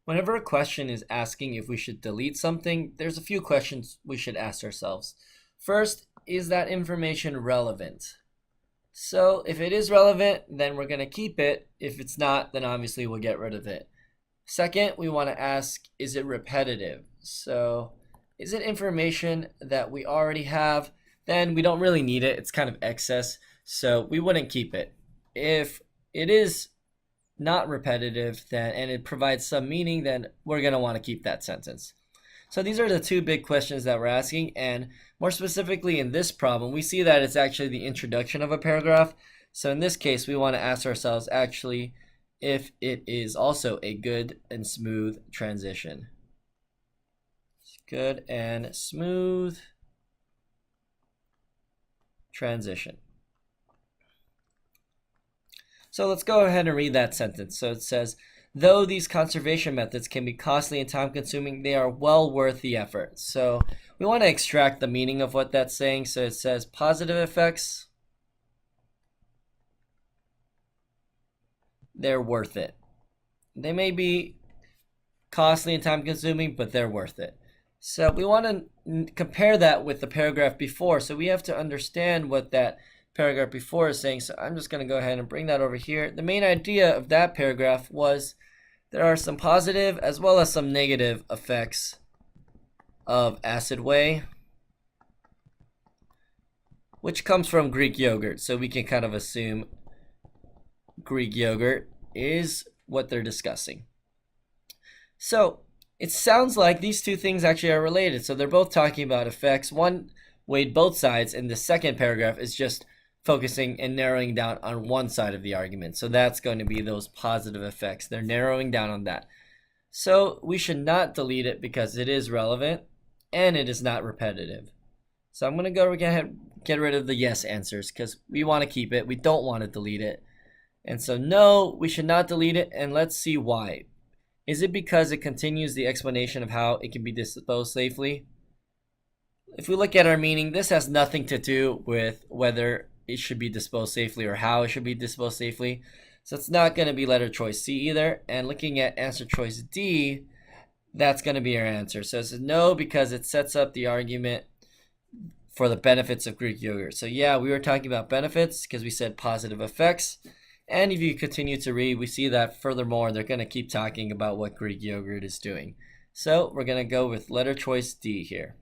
Whenever a question is asking if we should delete something, there's a few questions we should ask ourselves. First, is that information relevant? So if it is relevant, then we're going to keep it. If it's not, then obviously we'll get rid of it. Second, we want to ask, is it repetitive? So is it information that we already have? Then we don't really need it. It's kind of excess, so we wouldn't keep it. If it is not repetitive then and it provides some meaning, then we're going to want to keep that sentence. So these are the two big questions that we're asking, and more specifically in this problem we see that it's actually the introduction of a paragraph. So in this case we want to ask ourselves actually if it is also a good and smooth transition. Good and smooth transition. So let's go ahead and read that sentence. So it says, though these conservation methods can be costly and time-consuming, they are well worth the effort. So we want to extract the meaning of what that's saying. So it says positive effects, they're worth it. They may be costly and time-consuming, but they're worth it. So we want to compare that with the paragraph before. So we have to understand what that paragraph before is saying. So I'm just going to go ahead and bring that over here. The main idea of that paragraph was there are some positive as well as some negative effects of acid whey, which comes from Greek yogurt. So we can kind of assume Greek yogurt is what they're discussing. So it sounds like these two things actually are related. So they're both talking about effects. One weighed both sides, and the second paragraph is just focusing and narrowing down on one side of the argument. So that's going to be those positive effects. They're narrowing down on that. So we should not delete it because it is relevant and it is not repetitive. So I'm going to go ahead and get rid of the yes answers because we want to keep it. We don't want to delete it. And so no, we should not delete it, and let's see why. Is it because it continues the explanation of how it can be disposed safely? If we look at our meaning, this has nothing to do with whether it should be disposed safely or how it should be disposed safely. So it's not going to be letter choice C either. And looking at answer choice D, that's going to be our answer. So it says no because it sets up the argument for the benefits of Greek yogurt. So yeah, we were talking about benefits because we said positive effects. And if you continue to read, we see that furthermore, they're going to keep talking about what Greek yogurt is doing. So we're going to go with letter choice D here.